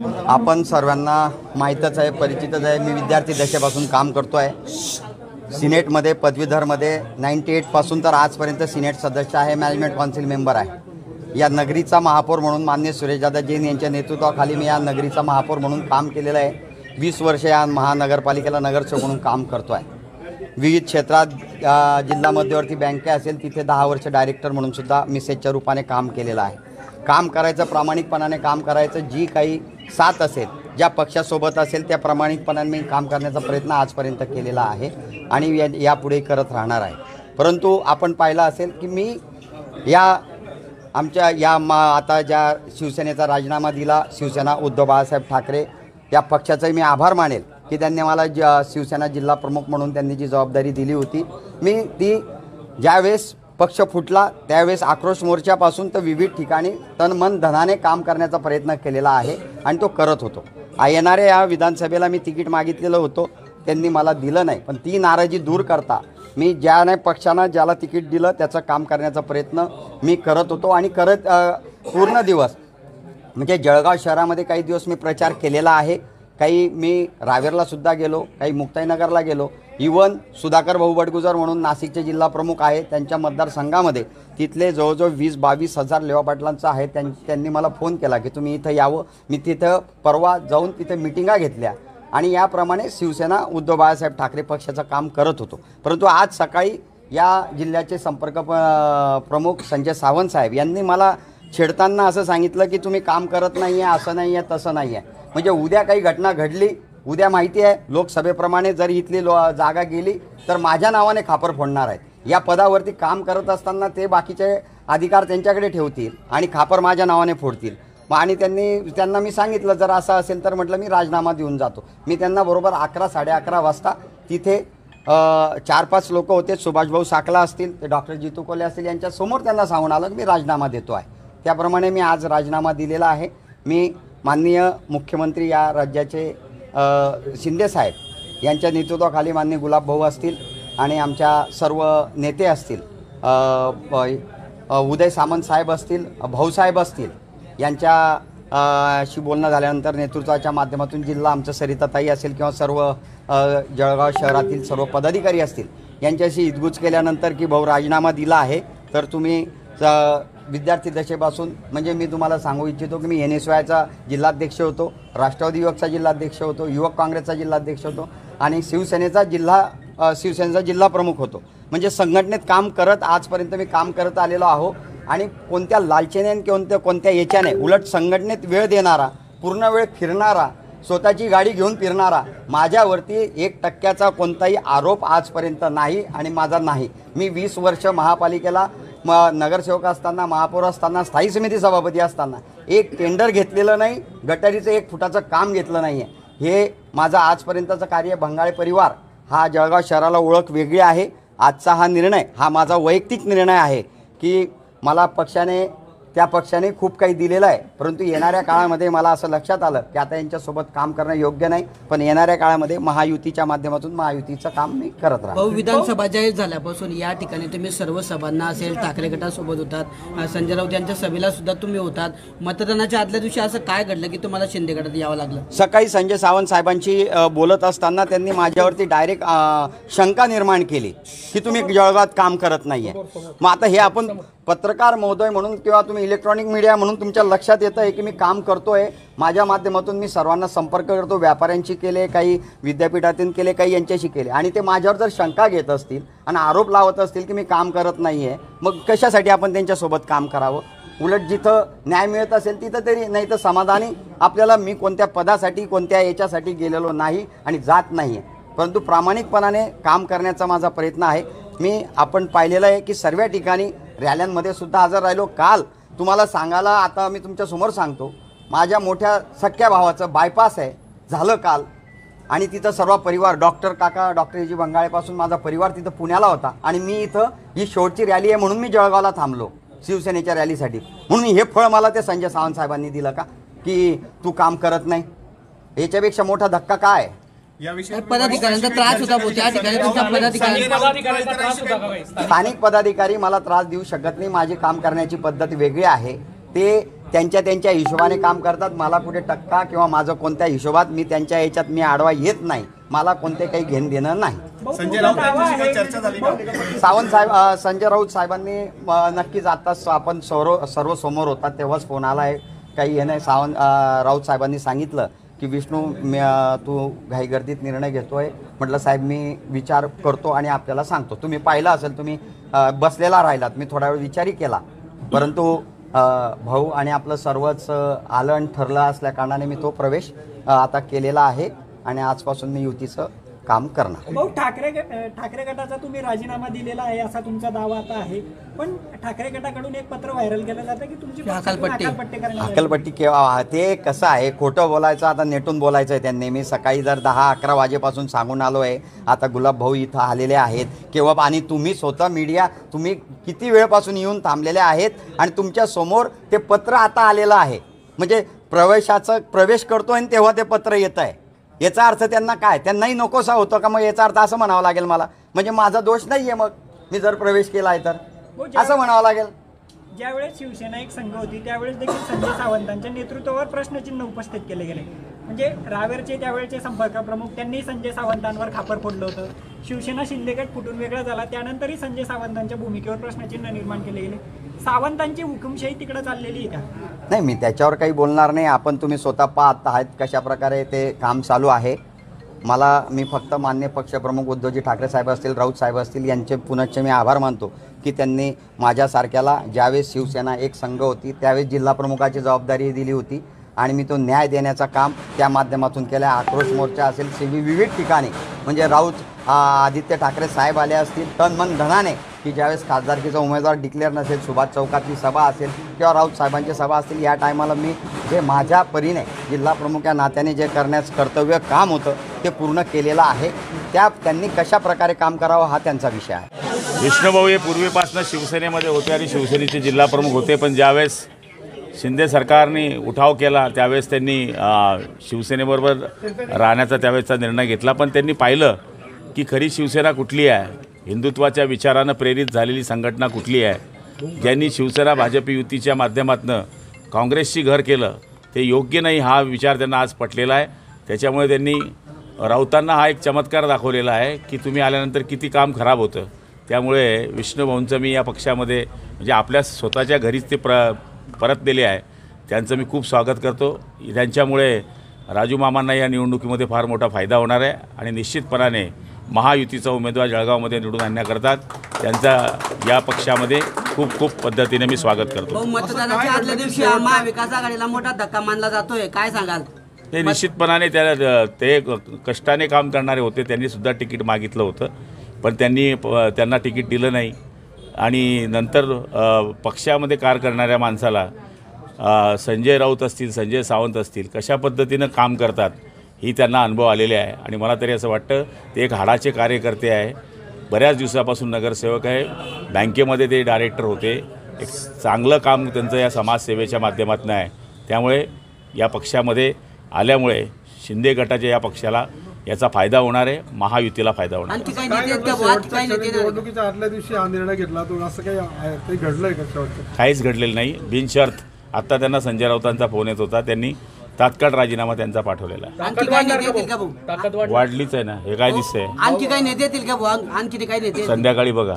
आपण सर्वांना माहीतच आहे, परिचितच आहे. मी विद्यार्थी दशेपासून काम करतो आहे. सिनेटमध्ये पदवीधरमध्ये 98 पासून तर आजपर्यंत सिनेट सदस्य आहे, मॅनेजमेंट काउन्सिल मेंबर आहे. या नगरीचा महापौर म्हणून माननीय सुरेशदादा जैन यांच्या नेतृत्वाखाली मी या नगरीचा महापौर म्हणून काम केलेलं आहे. 20 वर्ष या महानगरपालिकेला नगरसेवक म्हणून काम करतो आहे. विविध क्षेत्रात जिल्हा मध्यवर्ती बँके असेल तिथे 10 वर्ष डायरेक्टर म्हणून सुद्धा मिसेसच्या रूपाने काम केलेलं आहे. काम करायचं, प्रामाणिकपणाने काम करायचं. जी काही साथ असेल, ज्या पक्षासोबत असेल त्या प्रामाणिकपणाने मी काम करण्याचा प्रयत्न आजपर्यंत केलेला आहे आणि यापुढे करत राहणार आहे. परंतु आपण पाहिलं असेल की मी आमच्या आता ज्या शिवसेनेचा राजीनामा दिला, शिवसेना उद्धव बाळासाहेब ठाकरे या पक्षाचाही मी आभार मानेल की त्यांनी मला शिवसेना जिल्हा प्रमुख म्हणून त्यांनी जी जबाबदारी दिली होती. मी ती ज्यावेळेस पक्ष फुटला त्यावेळेस आक्रोश मोर्चापासून तर विविध ठिकाणी तन मन धनाने काम करण्याचा प्रयत्न केलेला आहे आणि तो करत होतो. येणाऱ्या या विधानसभेला मी तिकीट मागितलेलं होतं, त्यांनी मला दिलं नाही. पण ती नाराजी दूर करता मी पक्षानं ज्याला तिकीट दिलं त्याचं काम करण्याचा प्रयत्न मी करत होतो आणि पूर्ण दिवस म्हणजे जळगाव शहरामध्ये काही दिवस मी प्रचार केलेला आहे. काही मी रावेरलासुद्धा गेलो, काही मुक्ताईनगरला गेलो. इवन सुधाकर भाऊ बडगुजर म्हणून नाशिकचे जिल्हा प्रमुख आहे, त्यांच्या मतदारसंघामध्ये तिथले जवळजवळ 20-22 हजार लेवा पाटलांचं आहे. त्यांनी मला फोन केला की तुम्ही इथं यावं. मी तिथं परवा जाऊन तिथे मिटिंगा घेतल्या आणि याप्रमाणे शिवसेना उद्धव बाळासाहेब ठाकरे पक्षाचं काम करत होतो. परंतु आज सकाळी या जिल्ह्याचे संपर्क प्रमुख संजय सावंत साहेब यांनी मला छेडताना असं सांगितलं की तुम्ही काम करत नाही आहे, असं नाही आहे, तसं नाही आहे. म्हणजे उद्या काही घटना घडली, उद्या माहिती आहे लोकसभेप्रमाणे जर इथली जागा गेली तर माझ्या नावाने खापर फोडणार आहेत. या पदावरती काम करत असताना ते बाकीचे अधिकार त्यांच्याकडे ठेवतील आणि खापर माझ्या नावाने फोडतील. आणि त्यांना मी सांगितलं जर असं असेल तर म्हटलं मी राजीनामा देऊन जातो. मी त्यांना बरोबर 11-11:30 वाजता तिथे 4-5 लोक होते, सुभाषभाऊ साकला असतील, ते डॉक्टर जितू कोले असतील, यांच्यासमोर त्यांना सांगून आलं की मी राजीनामा देतो आहे. त्याप्रमाणे मी आज राजीनामा दिलेला आहे. मी माननीय मुख्यमंत्री या राज्याचे शिंदेसाहेब यांच्या नेतृत्वाखाली माननीय गुलाबभाऊ असतील आणि आमच्या सर्व नेते असतील, उदय सामंत साहेब असतील, भाऊसाहेब असतील, यांच्याशी बोलणं झाल्यानंतर नेतृत्वाच्या माध्यमातून जिल्हा आमचं सरिताताई असेल किंवा सर्व जळगाव शहरातील सर्व पदाधिकारी असतील यांच्याशी इतगुज केल्यानंतर की भाऊ राजीनामा दिला आहे तर तुम्ही विद्यार्थी दशेपासून म्हणजे मी तुम्हाला सांगू इच्छितो की मी NSYचा जिल्हाध्यक्ष होतो, राष्ट्रवादी युवकचा जिल्हाध्यक्ष होतो, युवक काँग्रेसचा जिल्हाध्यक्ष होतो आणि शिवसेनेचा जिल्हा प्रमुख होतो. म्हणजे संघटनेत काम करत आजपर्यंत मी काम करत आलेलो आहो आणि कोणत्या लालचेने आणि कोणत्या याच्याने उलट संघटनेत वेळ देणारा, पूर्ण वेळ फिरणारा, स्वतःची गाडी घेऊन फिरणारा, माझ्यावरती 1% कोणताही आरोप आजपर्यंत नाही आणि माझा नाही. मी 20 वर्ष महापालिकेला नगरसेवक असताना, महापौर असताना, स्थायी समिती सभापती असताना एक टेंडर घेतलेलं नाही, गटारीचं 1 फुटाचं काम घेतलं नाही आहे. हे माझं आजपर्यंतचं कार्य. बंगाळे परिवार हा जळगाव शहराला ओळख वेगळी आहे. आजचा हा निर्णय हा माझा वैयक्तिक निर्णय आहे की मला त्या पक्षाने खूप काही दिलेलं आहे. परंतु येणाऱ्या काळामध्ये मला असं लक्षात आलं की आता यांच्यासोबत काम करणं योग्य नाही. पण येणाऱ्या काळामध्ये महायुतीच्या माध्यमातून महायुतीचं काम मी करत राहतो. विधानसभा जाहीर झाल्यापासून या ठिकाणी तुम्ही सर्व सभांना असेल, ठाकरे गटासोबत होतात, संजय राऊत यांच्या सभेला सुद्धा तुम्ही होतात. मतदानाच्या आदल्या दिवशी असं काय घडलं की तुम्हाला शिंदे गटात यावं लागलं? सकाळी संजय सावंत साहेबांशी बोलत असताना त्यांनी माझ्यावरती डायरेक्ट शंका निर्माण केली की तुम्ही जळगावात काम करत नाहीये. मग आता हे आपण पत्रकार महोदय म्हणून किंवा तुम्ही इलेक्ट्रॉनिक मीडिया म्हणून तुमच्या लक्षात येतं आहे की मी काम करतोय. माझ्या माध्यमातून मी सर्वांना संपर्क करतो, व्यापाऱ्यांशी केले, काही विद्यापीठातून केले, काही यांच्याशी केले. आणि ते माझ्यावर जर शंका घेत असतील आणि आरोप लावत असतील की मी काम करत नाही आहे, मग कशासाठी आपण त्यांच्यासोबत काम करावं? उलट जिथं न्याय मिळत असेल तिथं तरी, नाही तर समाधानी आपल्याला. मी कोणत्या पदासाठी कोणत्या याच्यासाठी गेलेलो नाही आणि जात नाही आहे, परंतु प्रामाणिकपणाने काम करण्याचा माझा प्रयत्न आहे. आपण पाहिलेलं आहे की सर्व ठिकाणी रॅल्यांमध्ये सुद्धा हजर राहिलो. काल तुम्हाला सांगायला आता मी तुमच्यासमोर सांगतो, माझ्या मोठ्या सख्या भावाचं बायपास आहे झालं काल आणि तिथं सर्व परिवार, डॉक्टर एजी बंगाळेपासून माझा परिवार तिथं पुण्याला होता आणि मी इथं ही शेवटची रॅली आहे म्हणून मी जळगावला थांबलो शिवसेनेच्या रॅलीसाठी. म्हणून हे फळ मला ते संजय सावंत साहेबांनी दिलं का की तू काम करत नाही? याच्यापेक्षा मोठा धक्का काय? पदाधिकाऱ्यांचा त्रास होता. त्या ठिकाणी स्थानिक पदाधिकारी मला त्रास देऊ शकत नाही. माझी काम करण्याची पद्धत वेगळी आहे. ते त्यांच्या हिशोबाने काम करतात. मला कुठे टक्का किंवा माझं कोणत्या हिशोबात मी त्यांच्या याच्यात मी आडवा येत नाही. मला कोणते काही घेणं देणं नाही. संजय राऊत यांच्याशी काही चर्चा झाली का? सावंत साहेब संजय राऊत साहेबांनी नक्कीच आत्ताच आपण सर्व समोर होता तेव्हाच फोन आला आहे. काही हे नाही. राऊत साहेबांनी सांगितलं की विष्णू तू घाईगर्दीत निर्णय घेतोय. म्हटलं साहेब मी विचार करतो आणि आपल्याला सांगतो. तुम्ही पाहिलं असेल, तुम्ही बसलेला राहिलात, मी थोडा वेळ विचारही केला, परंतु भाऊ आणि आपलं सर्वच आलं आणि ठरलं असल्या कारणाने मी तो प्रवेश आता केलेला आहे आणि आजपासून मी युतीचं काम करणार. भाऊ, ठाकरे गटाचा तुम्ही राजीनामा दिलेला आहे असा तुमचा दावा आता आहे, पण ठाकरे गटाकडून एक पत्र व्हायरल केलं जातं की तुमची हकालपट्टी करण्यात आली. हकालपट्टी केव्हा? ते कसं आहे, खोटं बोलायचं आता नेटून बोलायचं आहे त्यांनी. मी सकाळी जर 10-11 वाजेपासून सांगून आलो आहे. आता गुलाब भाऊ इथं आलेले आहेत केव्हा, आणि तुम्ही स्वतः मीडिया तुम्ही किती वेळपासून येऊन थांबलेले आहेत आणि तुमच्या समोर ते पत्र आता आलेलं आहे. म्हणजे प्रवेश करतो आणि तेव्हा ते पत्र येतं आहे. याचा अर्थ त्यांना काय, त्यांनाही नकोसा होतं का? मग याचा अर्थ असं म्हणावं लागेल मला, म्हणजे माझा दोष नाही आहे मग मी जर प्रवेश केला आहे तर असं म्हणावं लागेल. ज्यावेळेस शिवसेना एक संघ होती त्यावेळेस देखील संजय सावंतांच्या नेतृत्वावर प्रश्नचिन्ह उपस्थित केले गेले. म्हणजे रावेरचे त्यावेळेचे संपर्क प्रमुख त्यांनी संजय सावंतांवर खापर फोडलं होतं. शिवसेना शिंदेगट फुटून वेगळा झाला, त्यानंतरही संजय सावंतांच्या भूमिकेवर प्रश्नचिन्ह निर्माण केले गेले. सावंतांची हुकुमशाही तिकडे चाललेली आहे का? नाही, मी त्याच्यावर काही बोलणार नाही. आपण तुम्ही स्वतः पाहत आहात कशा प्रकारे ते काम चालू आहे. मी फक्त माननीय पक्षप्रमुख उद्धवजी ठाकरे साहेब असतील, राऊत साहेब असतील यांचे पुनश्च मी आभार मानतो की त्यांनी माझ्यासारख्याला ज्यावेळेस शिवसेना एक संघ होती त्यावेळेस जिल्हाप्रमुखाची जबाबदारी दिली होती आणि मी तो न्याय देण्याचं काम त्या माध्यमातून केलं. आक्रोश मोर्चा असेल, विविध ठिकाणी म्हणजे आदित्य ठाकरे साहेब आले असतील तन मन धनाने की ज्यावेळेस खासदारकीचा उमेदवार डिक्लेअर नसेल, सुभाष चौकातली सभा असेल किंवा राऊत साहेबांची सभा असतील, या टायमाला मी जे माझ्या परीने जिल्हाप्रमुख या नात्याने जे करण्याचं कर्तव्य काम होतं ते पूर्ण केलेलं आहे. त्यांनी कशा प्रकारे काम करावं हा त्यांचा विषय आहे. विष्णूभाऊ हे पूर्वीपासून शिवसेनेमध्ये होते आणि शिवसेनेचे जिल्हाप्रमुख होते, पण ज्यावेळेस शिंदे सरकारने उठाव केला त्यावेळेस त्यांनी शिवसेनेबरोबर राहण्याचा त्यावेळेसचा निर्णय घेतला. पण त्यांनी पाहिलं की खरी शिवसेना कुठली आहे, हिंदुत्वाच्या विचारानं प्रेरित झालेली संघटना कुठली आहे. ज्यांनी शिवसेना भाजप युतीच्या माध्यमातून काँग्रेसशी घर केलं ते योग्य नाही हा विचार त्यांना आज पटलेला आहे. त्याच्यामुळे त्यांनी राऊतांना हा एक चमत्कार दाखवलेला आहे की तुम्ही आल्यानंतर किती काम खराब होतं. त्यामुळे विष्णूभाऊंचं मी या पक्षामध्ये म्हणजे आपल्या स्वतःच्या घरीच ते परतलेले आहे, त्यांचं मी खूप स्वागत करतो. त्यांच्यामुळे राजू मामांना या निवडणुकीमध्ये फार मोठा फायदा होणार आहे आणि निश्चितपणाने महायुतीचा उमेदवार जळगावमध्ये निवडून आणण्याकरता त्यांचा या पक्षामध्ये खूप खूप पद्धतीने मी स्वागत करतो. मतदानाच्या आदल्या दिवशी महाविकास आघाडीला मोठा धक्का मानला जातोय, काय सांगाल? ते निश्चितपणाने ते कष्टाने काम करणारे होते. त्यांनी सुद्धा तिकीट मागितलं होतं पण त्यांना तिकीट दिलं नाही आणि नंतर पक्षामध्ये कार्य करणाऱ्या माणसाला संजय राऊत असतील, संजय सावंत असतील कशा पद्धतीनं काम करतात ही त्यांना अनुभव आलेले आहे. आणि मला तरी असं वाटतं ते एक हाडाचे कार्यकर्ते आहे. बऱ्याच दिवसापासून नगरसेवक आहे, बँकेमध्ये ते डायरेक्टर होते. एक चांगलं काम त्यांचं या समाजसेवेच्या माध्यमातून आहे. त्यामुळे या पक्षामध्ये आल्यामुळे शिंदे गटाच्या या पक्षाला याचा फायदा होणार आहे, महायुतीला फायदा होणार आहे. निवडणुकीच्या आदल्या दिवशी हा निर्णय घेतला तो असं काही घडलंय का? काहीच घडलेलं नाही. बिनशर्त आत्ता त्यांना संजय राऊतांचा फोन येत होता, त्यांनी तात्काळ राजीनामा त्यांचा पाठवलेला आहे. आणखी काही नेते येतील का भाऊ? वाढलीच आहे ना, हे काय दिसतंय आणखी काही नेते येतील का भाऊ? आणखी काही नेते संध्याकाळी बघा.